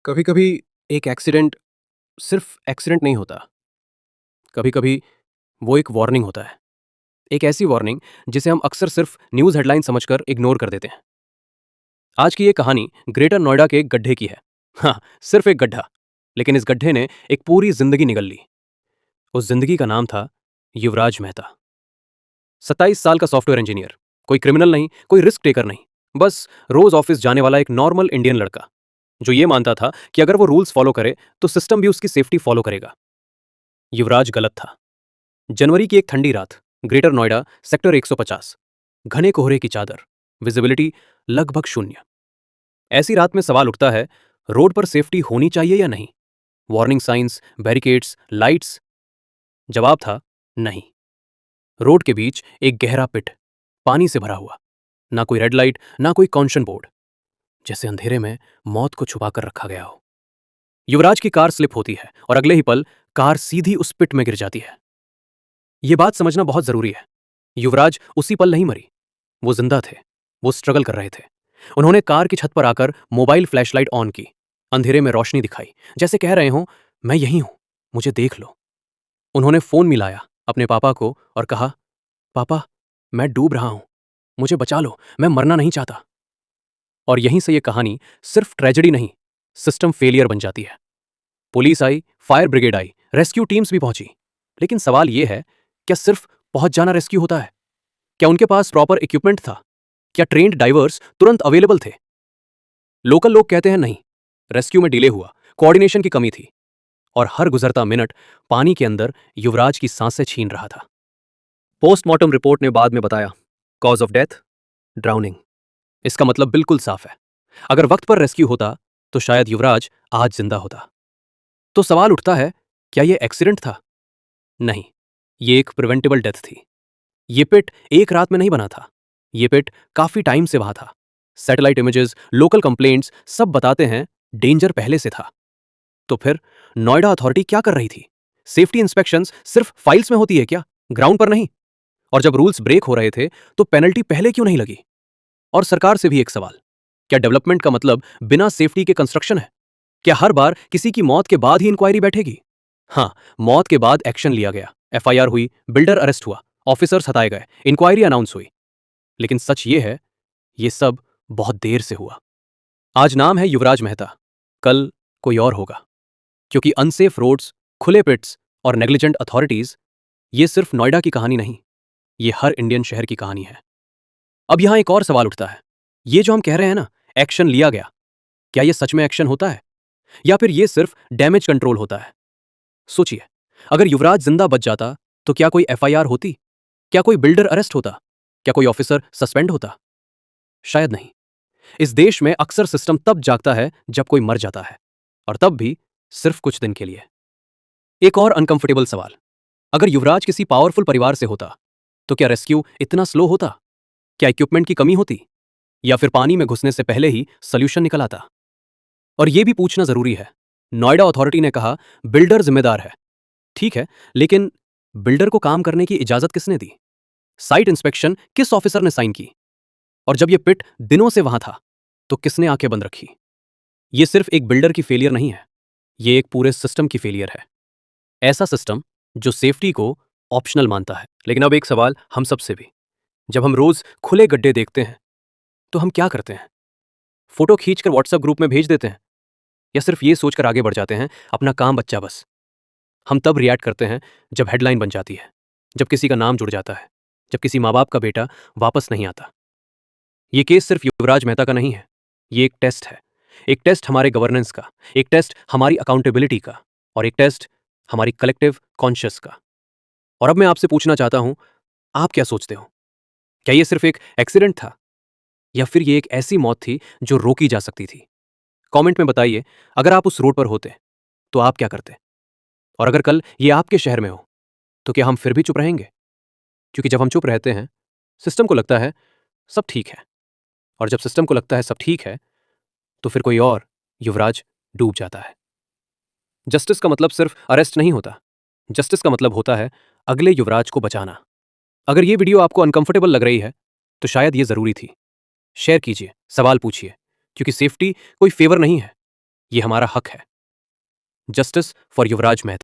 कभी कभी एक एक्सीडेंट सिर्फ एक्सीडेंट नहीं होता। कभी कभी वो एक वार्निंग होता है। एक ऐसी वार्निंग जिसे हम अक्सर सिर्फ न्यूज़ हेडलाइन समझकर इग्नोर कर देते हैं। आज की ये कहानी ग्रेटर नोएडा के एक गड्ढे की है। हाँ, सिर्फ एक गड्ढा, लेकिन इस गड्ढे ने एक पूरी जिंदगी निगल ली। उस जिंदगी का नाम था युवराज मेहता। 27 साल का सॉफ्टवेयर इंजीनियर, कोई क्रिमिनल नहीं, कोई रिस्क टेकर नहीं, बस रोज ऑफिस जाने वाला एक नॉर्मल इंडियन लड़का जो ये मानता था कि अगर वो रूल्स फॉलो करे तो सिस्टम भी उसकी सेफ्टी फॉलो करेगा। युवराज गलत था। जनवरी की एक ठंडी रात, ग्रेटर नोएडा, सेक्टर 150। घने कोहरे की चादर, विजिबिलिटी लगभग शून्य। ऐसी रात में सवाल उठता है, रोड पर सेफ्टी होनी चाहिए या नहीं? Warning science, barricades, lights. जवाब था नहीं। रोड के बीच एक गहरा पिट, पानी से भरा हुआ। ना कोई रेड लाइट, ना कोई कॉन्शन बोर्ड, जैसे अंधेरे में मौत को छुपाकर रखा गया हो। युवराज की कार स्लिप होती है और अगले ही पल कार सीधी उस पिट में गिर जाती है। यह बात समझना बहुत जरूरी है। युवराज उसी पल नहीं मरी, वो जिंदा थे। वो स्ट्रगल कर रहे थे। उन्होंने कार की छत पर आकर मोबाइल फ्लैशलाइट ऑन की। अंधेरे में रोशनी दिखाई, जैसे कह रहे हों, मैं यहीं हूं, मुझे देख लो। उन्होंने फोन मिलाया अपने पापा को और कहा, पापा, मैं डूब रहा हूं, मुझे बचा लो, मैं मरना नहीं चाहता। और यहीं से यह कहानी सिर्फ ट्रेजेडी नहीं, सिस्टम फेलियर बन जाती है। पुलिस आई, फायर ब्रिगेड आई, रेस्क्यू टीम्स भी पहुंची। लेकिन सवाल यह है, क्या सिर्फ पहुंच जाना रेस्क्यू होता है? क्या उनके पास प्रॉपर इक्विपमेंट था? क्या ट्रेन्ड डाइवर्स तुरंत अवेलेबल थे? लोकल लोग कहते हैं नहीं, रेस्क्यू में डिले हुआ, कोऑर्डिनेशन की कमी थी, और हर गुजरता मिनट पानी के अंदर युवराज की सांसें छीन रहा था। पोस्टमार्टम रिपोर्ट ने बाद में बताया, कॉज ऑफ डेथ ड्राउनिंग। इसका मतलब बिल्कुल साफ है। अगर वक्त पर रेस्क्यू होता तो शायद युवराज आज जिंदा होता। तो सवाल उठता है, क्या यह एक्सीडेंट था? नहीं, यह एक प्रिवेंटेबल डेथ थी। यह पिट एक रात में नहीं बना था। यह पिट काफी टाइम से वहां था। सैटेलाइट इमेजेस, लोकल कंप्लेंट्स सब बताते हैं डेंजर पहले से था। तो फिर नोएडा अथॉरिटी क्या कर रही थी? सेफ्टी इंस्पेक्शंस सिर्फ फाइल्स में होती है क्या, ग्राउंड पर नहीं? और जब रूल्स ब्रेक हो रहे थे तो पेनल्टी पहले क्यों नहीं लगी? और सरकार से भी एक सवाल, क्या डेवलपमेंट का मतलब बिना सेफ्टी के कंस्ट्रक्शन है? क्या हर बार किसी की मौत के बाद ही इंक्वायरी बैठेगी? हाँ, मौत के बाद एक्शन लिया गया, एफआईआर हुई, बिल्डर अरेस्ट हुआ, ऑफिसर्स हटाए गए, इंक्वायरी अनाउंस हुई। लेकिन सच ये है, ये सब बहुत देर से हुआ। आज नाम है युवराज मेहता, कल कोई और होगा। क्योंकि अनसेफ रोड्स, खुले पिट्स और नेग्लिजेंट अथॉरिटीज, ये सिर्फ नोएडा की कहानी नहीं, ये हर इंडियन शहर की कहानी है। अब यहां एक और सवाल उठता है, ये जो हम कह रहे हैं ना, एक्शन लिया गया, क्या ये सच में एक्शन होता है या फिर ये सिर्फ डैमेज कंट्रोल होता है? सोचिए, अगर युवराज जिंदा बच जाता तो क्या कोई एफआईआर होती? क्या कोई बिल्डर अरेस्ट होता? क्या कोई ऑफिसर सस्पेंड होता? शायद नहीं। इस देश में अक्सर सिस्टम तब जागता है जब कोई मर जाता है, और तब भी सिर्फ कुछ दिन के लिए। एक और अनकंफर्टेबल सवाल, अगर युवराज किसी पावरफुल परिवार से होता तो क्या रेस्क्यू इतना स्लो होता? क्या इक्विपमेंट की कमी होती, या फिर पानी में घुसने से पहले ही सोल्यूशन निकल आता? और यह भी पूछना जरूरी है, नोएडा अथॉरिटी ने कहा बिल्डर जिम्मेदार है। ठीक है, लेकिन बिल्डर को काम करने की इजाजत किसने दी? साइट इंस्पेक्शन किस ऑफिसर ने साइन की? और जब यह पिट दिनों से वहां था तो किसने आंखें बंद रखी? यह सिर्फ एक बिल्डर की फेलियर नहीं है, यह एक पूरे सिस्टम की फेलियर है। ऐसा सिस्टम जो सेफ्टी को ऑप्शनल मानता है। लेकिन अब एक सवाल हम सबसे भी, जब हम रोज खुले गड्ढे देखते हैं तो हम क्या करते हैं? फोटो खींचकर व्हाट्सएप ग्रुप में भेज देते हैं, या सिर्फ ये सोचकर आगे बढ़ जाते हैं, अपना काम बच्चा बस? हम तब रिएक्ट करते हैं जब हेडलाइन बन जाती है, जब किसी का नाम जुड़ जाता है, जब किसी माँ बाप का बेटा वापस नहीं आता। ये केस सिर्फ युवराज मेहता का नहीं है, ये एक टेस्ट है। एक टेस्ट हमारे गवर्नेंस का, एक टेस्ट हमारी अकाउंटेबिलिटी का, और एक टेस्ट हमारी कलेक्टिव कॉन्शियस का। और अब मैं आपसे पूछना चाहता हूं, आप क्या सोचते हो? क्या ये सिर्फ एक एक्सीडेंट था, या फिर ये एक ऐसी मौत थी जो रोकी जा सकती थी? कमेंट में बताइए, अगर आप उस रोड पर होते तो आप क्या करते? और अगर कल ये आपके शहर में हो तो क्या हम फिर भी चुप रहेंगे? क्योंकि जब हम चुप रहते हैं, सिस्टम को लगता है सब ठीक है, और जब सिस्टम को लगता है सब ठीक है, तो फिर कोई और युवराज डूब जाता है। जस्टिस का मतलब सिर्फ अरेस्ट नहीं होता, जस्टिस का मतलब होता है अगले युवराज को बचाना। अगर ये वीडियो आपको अनकंफर्टेबल लग रही है तो शायद ये जरूरी थी। शेयर कीजिए, सवाल पूछिए, क्योंकि सेफ्टी कोई फेवर नहीं है, ये हमारा हक है। Justice for Yuvraj Mehta.